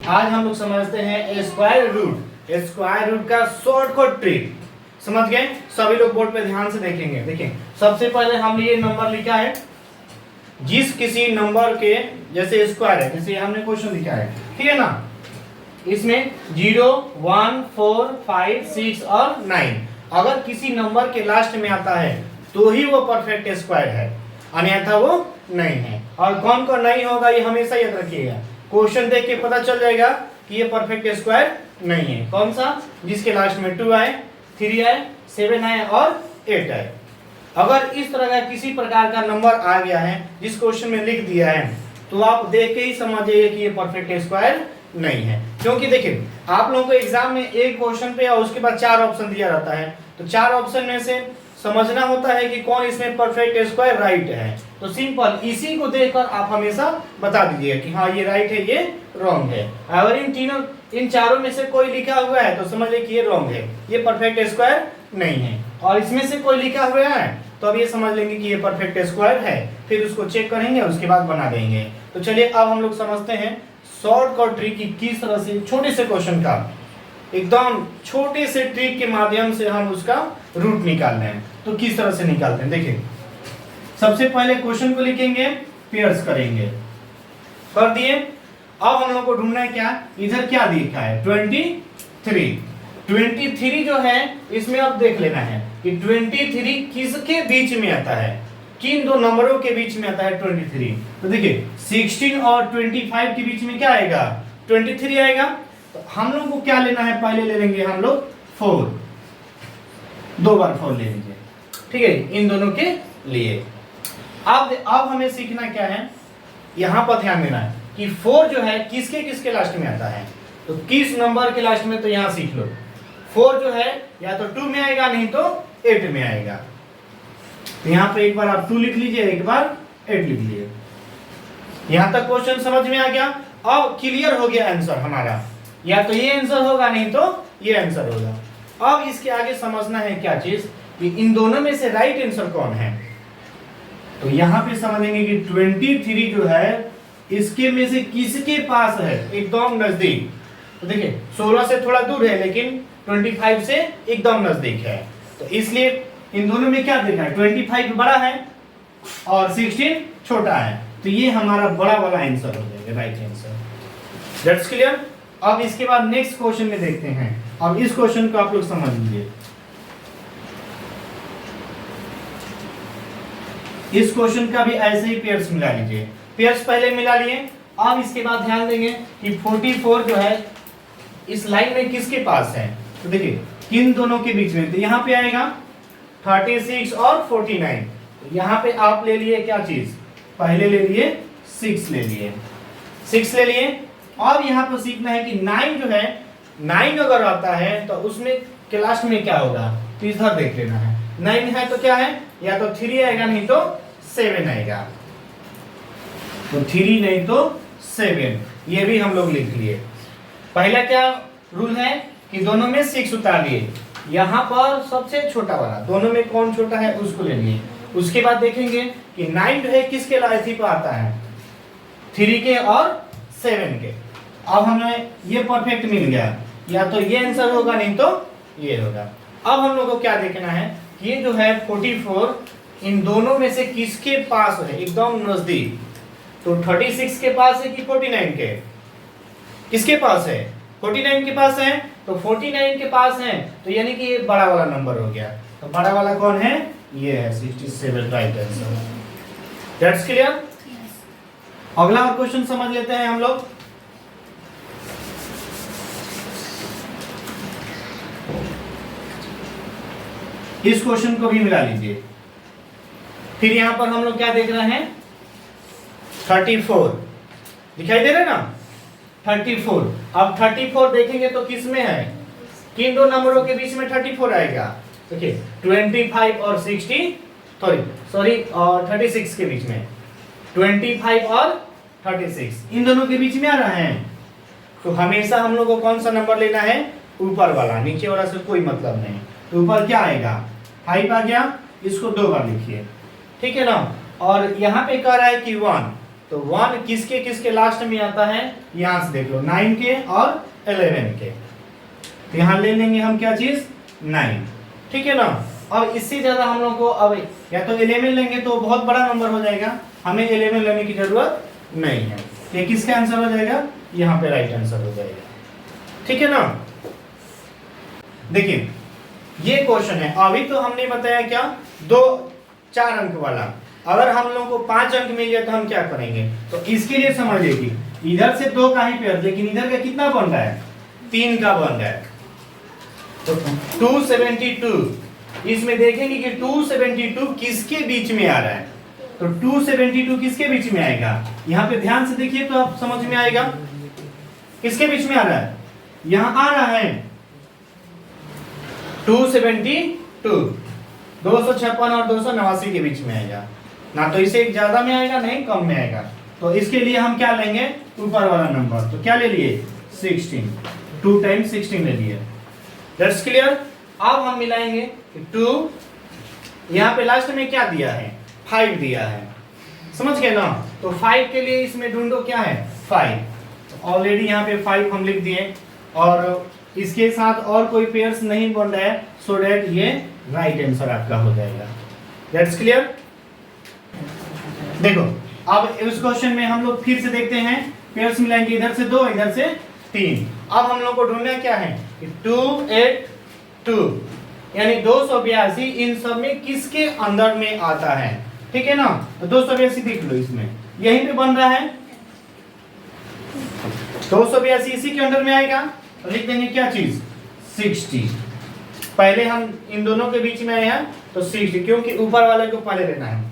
आज हम लोग समझते हैं स्क्वायर रूट। स्क्वायर रूट का शॉर्टकट ट्रिक समझ गए। सभी लोग बोर्ड पे ध्यान से देखेंगे। देखिए सबसे पहले हमने ये नंबर लिखा है, जिस किसी नंबर के जैसे स्क्वायर है, जैसे हमने क्वेश्चन लिखा है, ठीक है ना, इसमें 0, 1, 4, 5, 6 और 9 अगर किसी नंबर के लास्ट में आता है तो ही वो परफेक्ट स्क्वायर है, अन्यथा वो नहीं है। और कौन कौन नहीं होगा ये हमेशा याद रखिएगा। क्वेश्चन देख के पता चल जाएगा कि ये परफेक्ट स्क्वायर नहीं है। कौन सा? जिसके लास्ट में 2 आए, 3 आए, 7 आए और 8 आए। अगर इस तरह का किसी प्रकार का नंबर आ गया है जिस क्वेश्चन में लिख दिया है तो आप देख के ही समझ जाइए कि ये परफेक्ट स्क्वायर नहीं है। क्योंकि देखिए आप लोगों को एग्जाम में एक क्वेश्चन पे और उसके बाद 4 ऑप्शन दिया जाता है, तो 4 ऑप्शन में से समझना होता है कि कौन इसमें परफेक्ट स्क्वायर राइट है। तो सिंपल इसी को देखकर आप हमेशा बता दीजिए कि हाँ ये राइट है, ये रॉन्ग है। अगर इन चारों में से कोई लिखा हुआ है तो समझ लीजिए कि ये रॉन्ग है, ये परफेक्ट स्क्वायर नहीं है। और इसमें से कोई लिखा हुआ है तो अब ये समझ लेंगे कि ये परफेक्ट स्क्वायर है, फिर उसको चेक करेंगे उसके बाद बना देंगे। तो चलिए अब हम लोग समझते हैं शॉर्टकट ट्रिक की किस तरह से छोटे से क्वेश्चन का एकदम छोटे से ट्रिक के माध्यम से हम उसका रूट निकालना है। तो किस तरह से निकालते हैं देखिए। सबसे पहले क्वेश्चन को लिखेंगे, पेयर्स करेंगे, कर दिए। अब हम लोग को ढूंढना है क्या, इधर क्या दिखा है 23 जो है इसमें अब देख लेना है कि 23 किसके बीच में आता है, किन दो नंबरों के बीच में आता है 23। तो देखिए 16 और 25 के बीच में क्या आएगा 23 आएगा। तो हम लोग को क्या लेना है, पहले ले लेंगे हम लोग 4, 2 बार 4 ले लीजिए, ठीक है, इन दोनों के लिए। अब हमें सीखना क्या है, यहाँ पर ध्यान देना है कि 4 जो है किसके किसके लास्ट में आता है, तो किस नंबर के लास्ट में, तो यहाँ सीख लो 4 जो है या तो 2 में आएगा नहीं तो 8 में आएगा। तो यहाँ पे एक बार आप 2 लिख लीजिए, एक बार 8 लिख लीजिए। यहाँ तक क्वेश्चन समझ में आ गया। अब क्लियर हो गया आंसर हमारा, या तो ये आंसर होगा नहीं तो ये आंसर होगा। अब इसके आगे समझना है क्या चीज कि इन दोनों में से राइट आंसर कौन है। तो यहाँ पे समझेंगे कि 23 जो है इसके में से किसके पास है, एकदम नजदीक। तो देखिए 16 से थोड़ा दूर है लेकिन 25 से एकदम नजदीक है। तो इसलिए इन दोनों में क्या देखा है, 25 बड़ा है और 16 छोटा है। तो ये हमारा बड़ा वाला आंसर हो जाएगा, राइट आंसर। That's clear. अब इसके बाद नेक्स्ट क्वेश्चन में देखते हैं। अब इस क्वेश्चन को आप लोग समझ लीजिए। इस क्वेश्चन का भी ऐसे ही पेयर्स मिला लीजिए। पेयर्स पहले मिला लिए। अब इसके बाद ध्यान देंगे कि 44 जो है इस लाइन में किसके पास है। तो देखिए किन दोनों के बीच में, तो यहाँ पे आएगा 36 और 49। तो यहाँ पे आप ले लिए क्या चीज, पहले ले लिए 6 ले लिए, 6 ले लिए। अब यहाँ पर सीखना है कि 9 जो है, 9 अगर आता है तो उसमें के लास्ट में क्या होगा, तो इधर देख लेना है। 9 है तो क्या है, या तो 3 आएगा नहीं तो 7 आएगा। तो 3 नहीं तो 7, ये भी हम लोग लिख लिए। पहला क्या रूल है कि दोनों में 6 उतार लिए। यहाँ पर सबसे छोटा वाला, दोनों में कौन छोटा है उसको ले लिए। उसके बाद देखेंगे कि 9 जो है किसके लाइथी पर आता है, 3 के और 7 के। अब हमें ये परफेक्ट मिल गया, या तो ये आंसर होगा नहीं तो ये होगा। अब हम लोग को क्या देखना है, ये जो है 44 इन दोनों में से किसके पास है, एकदम नजदीक। तो 36 के पास है कि 49 के, किसके पास है, 49 के पास है। तो 49 के पास है तो यानी कि ये बड़ा वाला नंबर हो गया। तो बड़ा वाला कौन है, ये है 67, राइट आंसर। That's clear. अगला क्वेश्चन समझ लेते हैं हम लोग। इस क्वेश्चन को भी मिला लीजिए। फिर यहां पर हम लोग क्या देख रहे हैं, 34 दिखाई दे रहा है ना, 34। अब 34 देखेंगे तो किस में है, किन दो नंबरों के बीच में 34 आएगा। देखिए 25 और 60 सॉरी और 36 के बीच में, 25 और 36 इन दोनों के बीच में आ रहा है। तो हमेशा हम लोग को कौन सा नंबर लेना है, ऊपर वाला, नीचे वाला से कोई मतलब नहीं। तो ऊपर क्या आएगा, 5 आ गया, इसको 2 बार लिखिए, ठीक है ना। और यहाँ पे कह रहा है कि 1, तो 1 किसके किसके लास्ट में आता है, यहाँ से देख लो 9 के और 11 के। तो यहाँ ले लेंगे हम क्या चीज 9, ठीक है ना। अब इससे ज्यादा हम लोग को अब या तो 11 लेंगे तो बहुत बड़ा नंबर हो जाएगा, हमें 11 लेने की जरूरत नहीं है। ये किसका आंसर हो जाएगा, यहाँ पे राइट आंसर हो जाएगा, ठीक है ना। देखिए ये क्वेश्चन है, अभी तो हमने बताया क्या 4 अंक वाला, अगर हम लोग को 5 अंक मिल गया तो हम क्या करेंगे, तो इसके लिए समझिए कि इधर से 2 का ही पेयर, लेकिन इधर का कितना बन रहा है 3 का बन रहा है, तो 272 इसमें देखेंगे कि 272 किसके बीच में आ रहा है, तो 272 किसके बीच में आएगा, यहाँ पे ध्यान से देखिए तो आप समझ में आएगा किसके बीच में आ रहा है, यहाँ आ रहा है 272 256 और 289 के बीच में आएगा, ना तो इसे ज्यादा में आएगा नहीं कम में आएगा। तो इसके लिए हम क्या लेंगे ऊपर वाला नंबर, तो क्या ले लिए 16, 2 टाइम्स 16 ले लिए, दैट्स क्लियर। अब हम मिलाएंगे 2, यहाँ पे लास्ट में क्या दिया है 5 दिया है, समझ गए ना। तो 5 के लिए इसमें ढूंढो क्या है 5, ऑलरेडी यहाँ पे 5 हम लिख दिए, और इसके साथ और कोई पेयर्स नहीं बन रहा है, सो दैट ये राइट आंसर आपका हो जाएगा, दैट्स क्लियर। देखो अब इस क्वेश्चन में हम लोग फिर से देखते हैं, पेयर्स मिलाएंगे, इधर से 2 इधर से 3। अब हम लोग को ढूंढना क्या है 282 यानी 282 इन सब में किसके अंदर में आता है, ठीक है ना। तो 282 देख लो, इसमें यहीं पे बन रहा है 282 इसी के अंदर में आएगा, तो लिख देंगे क्या चीज 60। पहले हम इन दोनों के बीच में आए हैं तो 60, क्योंकि ऊपर वाले को पहले लेना है,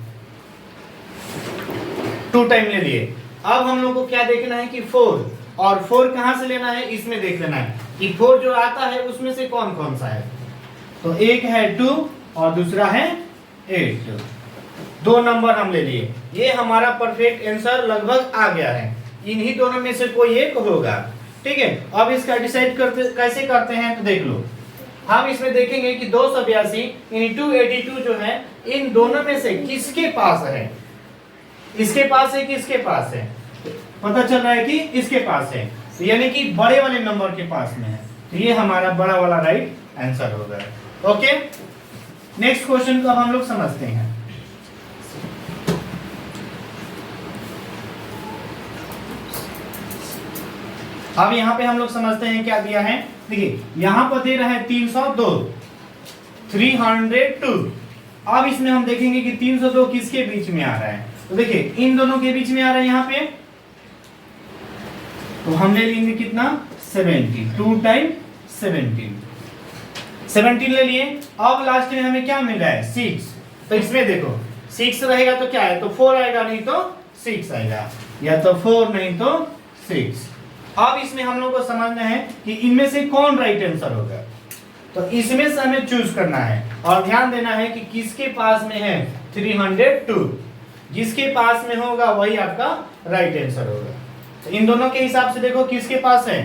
2 टाइम ले लिए। अब हम लोग को क्या देखना है कि 4, और 4 कहां से लेना है इसमें देख लेना है कि 4 जो आता है उसमें से कौन कौन सा है, तो एक है 2 और दूसरा है 8, 2 नंबर हम ले लिए। ये हमारा परफेक्ट आंसर लगभग आ गया है, इन्हीं दोनों में से कोई एक होगा, ठीक है। अब इसका डिसाइड करते कैसे करते हैं, तो देख लो हम इसमें देखेंगे कि 282 यानी 282 जो है इन दोनों में से किसके पास है, इसके पास है कि इसके पास है, पता चल रहा है कि इसके पास है, तो यानी कि बड़े वाले नंबर के पास में है, तो ये हमारा बड़ा वाला राइट आंसर होगा। ओके, नेक्स्ट क्वेश्चन को अब हम लोग समझते हैं। अब यहाँ पे हम लोग समझते हैं क्या दिया है, देखिए यहाँ पर दे रहा है 302 302। अब इसमें हम देखेंगे कि 302 किसके बीच में आ रहा है, तो देखिए इन दोनों के बीच में आ रहा है यहाँ पे, तो हम ले लेंगे कितना 70, 2 टाइम 17 ले लिए। अब लास्ट में हमें क्या मिल रहा है 6, तो इसमें देखो 6 रहेगा तो क्या है, तो 4 आएगा नहीं तो 6 आएगा, या तो 4 नहीं तो 6। अब इसमें हम लोग को समझना है कि इनमें से कौन राइट आंसर होगा, तो इसमें से हमें चूज करना है, और ध्यान देना है कि किसके पास में है 302, जिसके पास में होगा वही आपका राइट आंसर होगा। तो इन दोनों के हिसाब से देखो किसके पास है,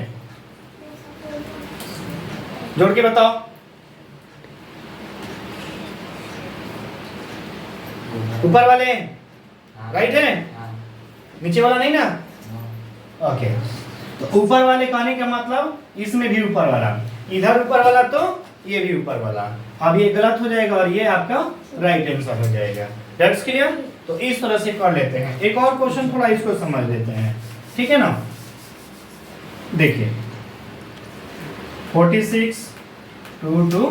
जोड़ के बताओ। ऊपर वाले राइट है, नीचे वाला नहीं ना, ओके। तो ऊपर वाले कहने का मतलब इसमें भी ऊपर वाला, इधर ऊपर वाला तो ये भी ऊपर वाला, अब ये गलत हो जाएगा और ये आपका राइट आंसर हो जाएगा, दैट्स क्लियर। तो इस तरह से कर लेते हैं। एक और क्वेश्चन थोड़ा इसको समझ लेते हैं, ठीक है ना। देखिए 46 2 2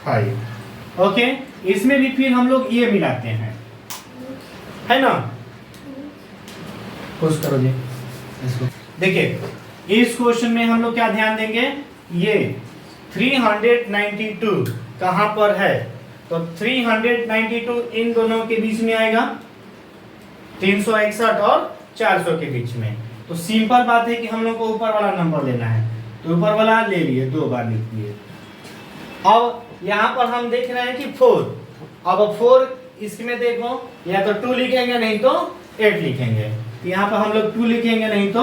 5, ओके। इसमें भी फिर हम लोग ये मिलाते हैं, है ना, खुश करो जी इसको। देखिए इस क्वेश्चन में हम लोग क्या ध्यान देंगे, ये 392 कहां पर है, तो 392 इन दोनों के बीच में आएगा, 361 और 400 के बीच में। तो सिंपल बात है कि हम लोग को ऊपर वाला नंबर लेना है, तो ऊपर वाला ले लिए, 2 बार लिख दिए। अब यहाँ पर हम देख रहे हैं कि 4, अब 4 इसमें देखो या तो 2 लिखेंगे नहीं तो 8 लिखेंगे, यहाँ पर हम लोग 2 लिखेंगे नहीं तो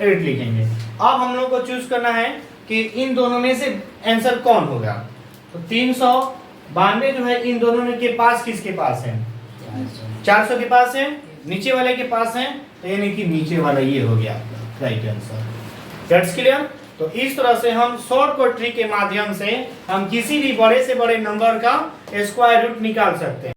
8 लिखेंगे। अब हम लोग को चूज करना है कि इन दोनों में से आंसर कौन होगा, तो 392 जो है इन दोनों के पास किसके पास है, 400 के पास है, नीचे वाले के पास है, तो यानी कि नीचे वाला ये हो गया आपका राइट आंसर। That's clear. तो इस तरह से हम शॉर्टकट ट्री के माध्यम से हम किसी भी बड़े से बड़े नंबर का स्क्वायर रूट निकाल सकते हैं।